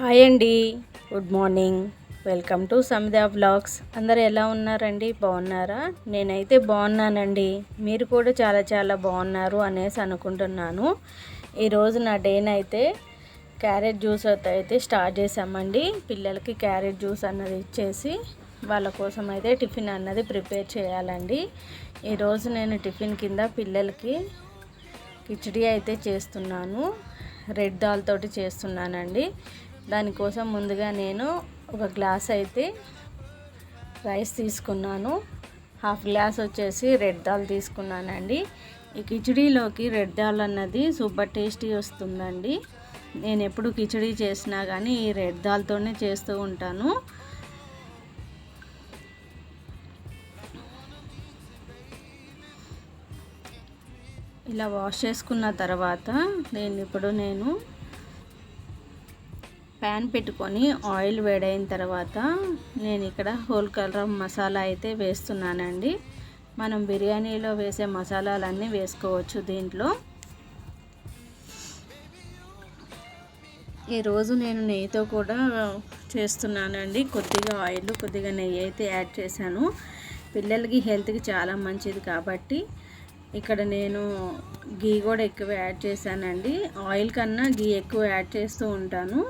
Hi అండి, good morning. Welcome to Samedha vlogs. అందరు ఎలా ఉన్నారండి? బాగున్నారా? నేనైతే బాగున్నానండి. మీరు కూడా చాలా చాలా బాగున్నారు అనేసి అనుకుంటున్నాను. ఈరోజు నా డేనైతే క్యారెట్ జ్యూస్ అయితే స్టార్ట్ చేసామండి. పిల్లలకి క్యారెట్ జ్యూస్ అన్నది ఇచ్చేసి వాళ్ళ కోసం అయితే టిఫిన్ అన్నది ప్రిపేర్ చేయాలండి. ఈరోజు నేను టిఫిన్ కింద పిల్లలకి కిచిడి అయితే చేస్తున్నాను. రెడ్ దాల్ తోటి చేస్తున్నానండి. దానికోసం ముందుగా నేను ఒక గ్లాస్ అయితే రైస్ తీసుకున్నాను. హాఫ్ గ్లాస్ వచ్చేసి రెడ్ దాల్ తీసుకున్నానండి. ఈ కిచిడీలోకి రెడ్ దాల్ అన్నది సూపర్ టేస్టీ వస్తుందండి. నేను ఎప్పుడు కిచిడీ చేసినా కానీ ఈ రెడ్ దాల్తోనే చేస్తూ ఉంటాను. ఇలా వాష్ చేసుకున్న తర్వాత ఇప్పుడు నేను ప్యాన్ పెట్టుకొని ఆయిల్ వేడైన తర్వాత నేను ఇక్కడ హోల్ గరం మసాలా అయితే వేస్తున్నానండి. మనం బిర్యానీలో వేసే మసాలాలన్నీ వేసుకోవచ్చు దీంట్లో. ఈరోజు నేను నెయ్యితో కూడా చేస్తున్నానండి. కొద్దిగా ఆయిల్ కొద్దిగా నెయ్యి అయితే యాడ్ చేశాను. పిల్లలకి హెల్త్కి చాలా మంచిది కాబట్టి ఇక్కడ నేను గీ కూడా ఎక్కువ యాడ్ చేశానండి. ఆయిల్ కన్నా గీ ఎక్కువ యాడ్ చేస్తూ ఉంటాను.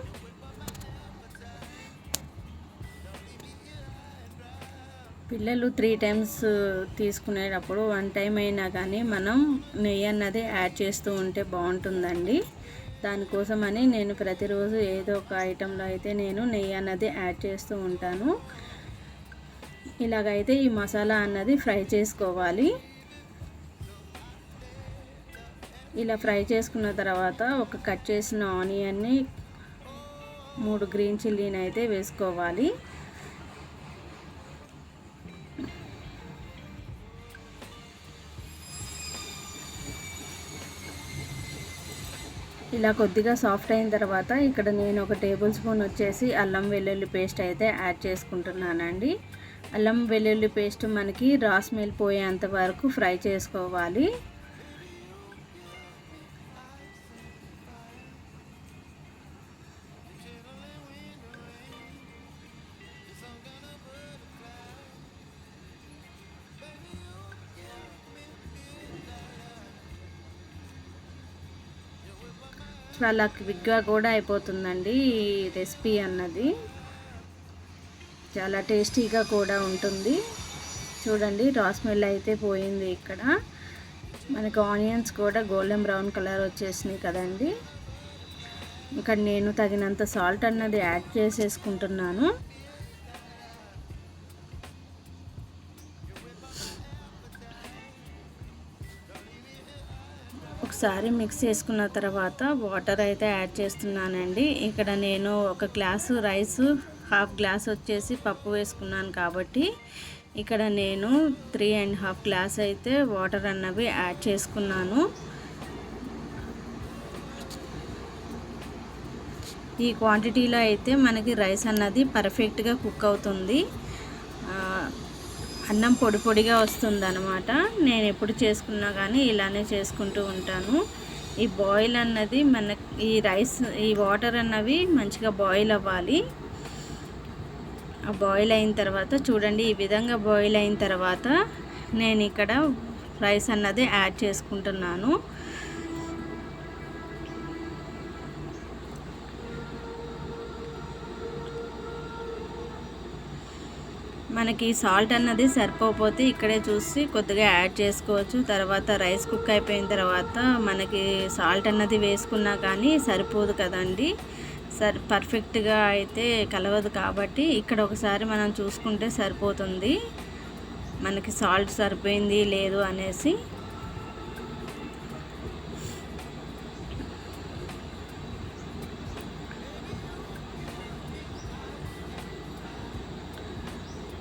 పిల్లలు 3 టైమ్స్ తీసుకునేటప్పుడు 1 టైం అయినా కానీ మనం నెయ్యి అన్నది యాడ్ చేస్తూ ఉంటే బాగుంటుందండి. దానికోసమని నేను ప్రతిరోజు ఏదో ఒక ఐటెంలో అయితే నేను నెయ్యి అన్నది యాడ్ చేస్తూ ఉంటాను. ఇలాగైతే ఈ మసాలా అన్నది ఫ్రై చేసుకోవాలి. ఇలా ఫ్రై చేసుకున్న తర్వాత ఒక కట్ చేసిన ఆనియన్ని 3 గ్రీన్ చిల్లీని అయితే వేసుకోవాలి. ఇలా కొద్దిగా సాఫ్ట్ అయిన తర్వాత ఇక్కడ నేను ఒక టేబుల్ స్పూన్ వచ్చేసి అల్లం వెల్లుల్లి పేస్ట్ అయితే యాడ్ చేసుకుంటున్నానండి. అల్లం వెల్లుల్లి పేస్ట్ మనకి రా స్మెల్ పోయేంత వరకు ఫ్రై చేసుకోవాలి. చాలా క్విక్గా కూడా అయిపోతుందండి ఈ రెసిపీ అన్నది. చాలా టేస్టీగా కూడా ఉంటుంది. చూడండి, రా స్మెల్ అయితే పోయింది. ఇక్కడ మనకు ఆనియన్స్ కూడా గోల్డెన్ బ్రౌన్ కలర్ వచ్చేసినాయి కదండి. ఇక్కడ నేను తగినంత సాల్ట్ అన్నది యాడ్ చేసేసుకుంటున్నాను. ఒకసారి మిక్స్ చేసుకున్న తర్వాత వాటర్ అయితే యాడ్ చేస్తున్నానండి. ఇక్కడ నేను ఒక గ్లాసు రైస్, హాఫ్ గ్లాస్ వచ్చేసి పప్పు వేసుకున్నాను కాబట్టి ఇక్కడ నేను 3.5 గ్లాస్ అయితే వాటర్ అన్నవి యాడ్ చేసుకున్నాను. ఈ క్వాంటిటీలో అయితే మనకి రైస్ అన్నది పర్ఫెక్ట్గా కుక్ అవుతుంది. అన్నం పొడి పొడిగా వస్తుంది అన్నమాట. నేను ఎప్పుడు చేసుకున్నా కానీ ఇలానే చేసుకుంటూ ఉంటాను. ఈ బాయిల్ అన్నది ఈ రైస్, ఈ వాటర్ అన్నవి మంచిగా బాయిల్ అవ్వాలి. ఆ బాయిల్ అయిన తర్వాత చూడండి, ఈ విధంగా బాయిల్ అయిన తర్వాత నేను ఇక్కడ రైస్ అన్నది యాడ్ చేసుకుంటున్నాను. మనకి సాల్ట్ అన్నది సరిపోతే ఇక్కడే చూసి కొద్దిగా యాడ్ చేసుకోవచ్చు. తర్వాత రైస్ కుక్ అయిపోయిన తర్వాత మనకి సాల్ట్ అన్నది వేసుకున్నా కానీ సరిపోదు కదండి, పర్ఫెక్ట్గా అయితే కలవదు. కాబట్టి ఇక్కడ ఒకసారి మనం చూసుకుంటే సరిపోతుంది మనకి సాల్ట్ సరిపోయింది లేదు అనేసి.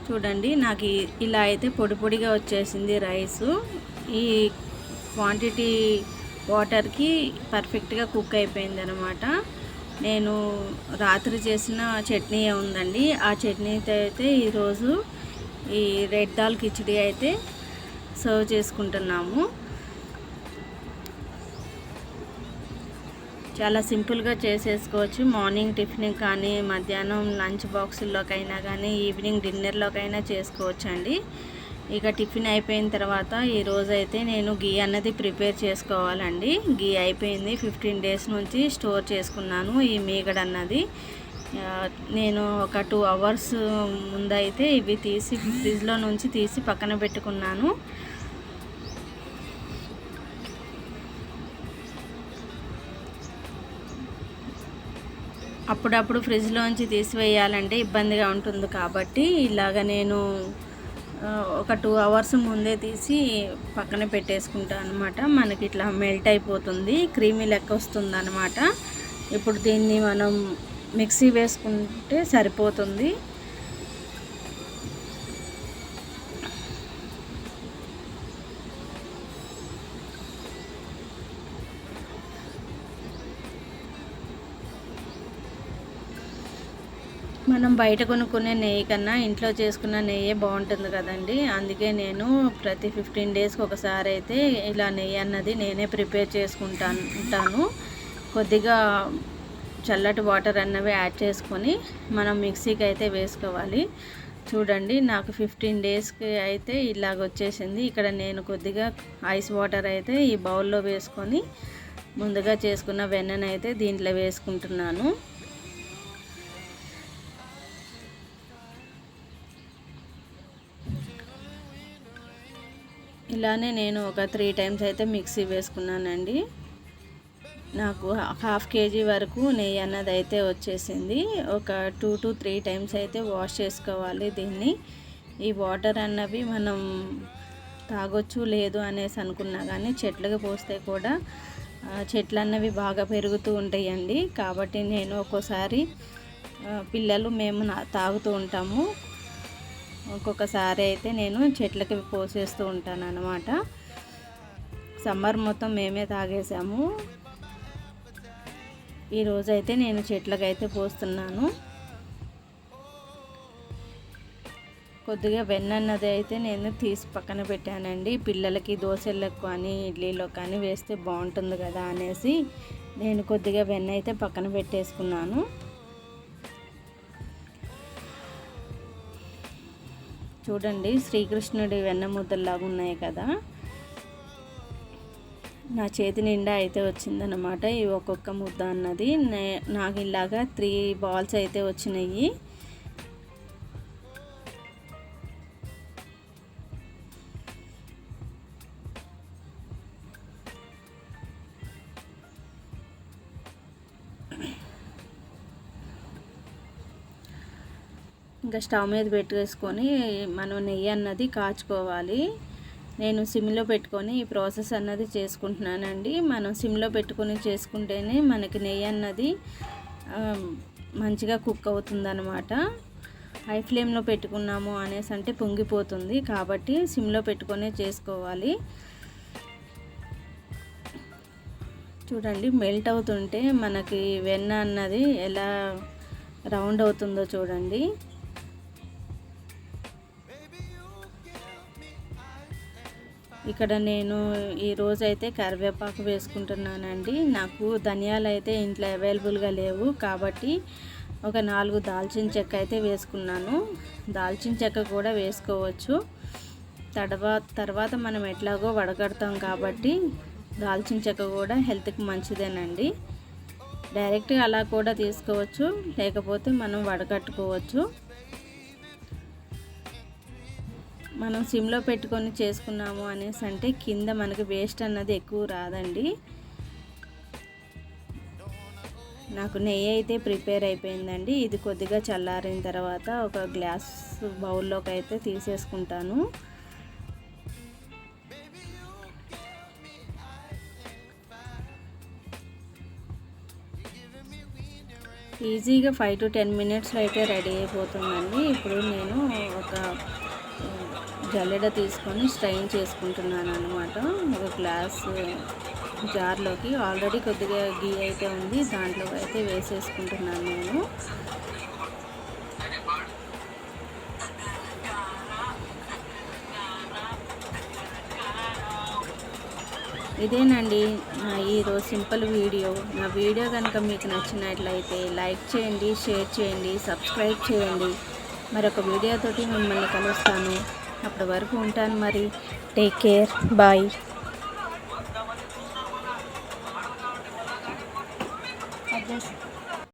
చూడండి, నాకు ఇలా అయితే పొడి పొడిగా వచ్చేసింది రైసు. ఈ క్వాంటిటీ వాటర్కి పర్ఫెక్ట్గా కుక్ అయిపోయింది అనమాట. నేను రాత్రి చేసిన చట్నీ ఉందండి, ఆ చట్నీతో అయితే ఈరోజు ఈ రెడ్ దాల్ కిచిడి అయితే సర్వ్ చేసుకుంటున్నాము. చాలా సింపుల్గా చేసేసుకోవచ్చు. మార్నింగ్ టిఫిన్ కానీ, మధ్యాహ్నం లంచ్ బాక్సుల్లోకైనా కానీ, ఈవినింగ్ డిన్నర్లోకైనా చేసుకోవచ్చు అండి. ఇక టిఫిన్ అయిపోయిన తర్వాత ఈరోజైతే నేను గీ అన్నది ప్రిపేర్ చేసుకోవాలండి. గీ అయిపోయింది, 15 డేస్ నుంచి స్టోర్ చేసుకున్నాను ఈ మీగడ అన్నది. నేను ఒక 2 అవర్స్ ముందైతే ఇవి తీసి ఫ్రిడ్జ్లో నుంచి తీసి పక్కన పెట్టుకున్నాను. అప్పుడప్పుడు ఫ్రిడ్జ్లోంచి తీసివేయాలంటే ఇబ్బందిగా ఉంటుంది కాబట్టి ఇలాగ నేను ఒక 2 అవర్స్ ముందే తీసి పక్కన పెట్టేసుకుంటాను అనమాట. మనకి ఇట్లా మెల్ట్ అయిపోతుంది, క్రీమీ లెక్క వస్తుంది అనమాట. ఇప్పుడు దీన్ని మనం మిక్సీ వేసుకుంటే సరిపోతుంది. మనం బయట కొనుక్కునే నెయ్యి కన్నా ఇంట్లో చేసుకున్న నెయ్యే బాగుంటుంది కదండి. అందుకే నేను ప్రతి 15 డేస్కి ఒకసారి అయితే ఇలా నెయ్యి అన్నది నేనే ప్రిపేర్ చేసుకుంటాను. కొద్దిగా చల్లటి వాటర్ అన్నవి యాడ్ చేసుకొని మనం మిక్సీకి అయితే వేసుకోవాలి. చూడండి, నాకు 15 డేస్కి అయితే ఇలాగ వచ్చేసింది. ఇక్కడ నేను కొద్దిగా ఐస్ వాటర్ అయితే ఈ బౌల్లో వేసుకొని ముందుగా చేసుకున్న వెన్నను అయితే దీంట్లో వేసుకుంటున్నాను. ఇలానే నేను ఒక 3 టైమ్స్ అయితే మిక్సీ వేసుకున్నానండి. నాకు 1/2 కేజీ వరకు నెయ్యి అన్నది అయితే వచ్చేసింది. ఒక 2 to 3 టైమ్స్ అయితే వాష్ చేసుకోవాలి దీన్ని. ఈ వాటర్ అన్నవి మనం తాగొచ్చు లేదు అనేసి అనుకున్నా కానీ చెట్లకు పోస్తే కూడా చెట్లు అన్నవి బాగా పెరుగుతూ ఉంటాయండి. కాబట్టి నేను ఒక్కోసారి పిల్లలు మేము తాగుతూ ఉంటాము. ఒక్కొక్కసారి అయితే నేను చెట్లకి పోసేస్తూ ఉంటాను అన్నమాట. సమ్మర్ మొత్తం మేమే తాగేసాము. ఈరోజైతే నేను చెట్లకైతే పోస్తున్నాను. కొద్దిగా వెన్న అన్నది అయితే నేను తీసి పక్కన పెట్టానండి. పిల్లలకి దోశలకు కానీ ఇడ్లీలో కానీ వేస్తే బాగుంటుంది కదా అనేసి నేను కొద్దిగా వెన్న అయితే పక్కన పెట్టేసుకున్నాను. చూడండి, శ్రీకృష్ణుడి వెన్న ముద్దల్లాగా ఉన్నాయి కదా. నా చేతి నిండా అయితే వచ్చిందనమాట ఈ ఒక్కొక్క ముద్ద అన్నది. నాకు ఇలాగా 3 బాల్స్ అయితే వచ్చినాయి. ఇంకా స్టవ్ మీద పెట్టేసుకొని మనం నెయ్యి అన్నది కాచుకోవాలి. నేను సిమ్లో పెట్టుకొని ఈ ప్రాసెస్ అన్నది చేసుకుంటున్నానండి. మనం సిమ్లో పెట్టుకొని చేసుకుంటేనే మనకి నెయ్యి అన్నది మంచిగా కుక్ అవుతుందన్నమాట. హై ఫ్లేమ్లో పెట్టుకున్నాము అనేసి అంటే పొంగిపోతుంది. కాబట్టి సిమ్లో పెట్టుకొని చేసుకోవాలి. చూడండి, మెల్ట్ అవుతుంటే మనకి వెన్న అన్నది ఎలా రౌండ్ అవుతుందో చూడండి. ఇక్కడ నేను ఈరోజైతే కరివేపాకు వేసుకుంటున్నానండి. నాకు ధనియాలు అయితే ఇంట్లో అవైలబుల్గా లేవు కాబట్టి ఒక 4 దాల్చిన చెక్క అయితే వేసుకున్నాను. దాల్చిన చెక్క కూడా వేసుకోవచ్చు. తర్వాత మనం ఎట్లాగో వడకడతాం కాబట్టి దాల్చిన చెక్క కూడా హెల్త్కి మంచిదేనండి. డైరెక్ట్గా అలా కూడా తీసుకోవచ్చు, లేకపోతే మనం వడకట్టుకోవచ్చు. మనం సిమ్లో పెట్టుకొని చేసుకున్నాము అనేసి అంటే కింద మనకి వేస్ట్ అన్నది ఎక్కువ రాదండి. నాకు నెయ్యి అయితే ప్రిపేర్ అయిపోయిందండి. ఇది కొద్దిగా చల్లారిన తర్వాత ఒక గ్లాస్ బౌల్లోకి అయితే తీసేసుకుంటాను. ఈజీగా 5 to 10 మినిట్స్లో అయితే రెడీ అయిపోతుందండి. ఇప్పుడు నేను ఒక జల్లెడ తీసుకొని స్ట్రైన్ చేసుకుంటున్నాను అనమాట. ఒక గ్లాస్ జార్లోకి ఆల్రెడీ కొద్దిగా గీ అయితే ఉంది, దాంట్లో అయితే వేసేసుకుంటున్నాను నేను. ఇదేనండి నా ఈరోజు సింపుల్ వీడియో. నా వీడియో కనుక మీకు నచ్చినట్లయితే లైక్ చేయండి, షేర్ చేయండి, సబ్స్క్రైబ్ చేయండి. మరొక వీడియోతోటి మిమ్మల్ని కలుస్తాను. అప్పటి వరకు ఉంటాను మరి. Take care, bye. అడ్రస్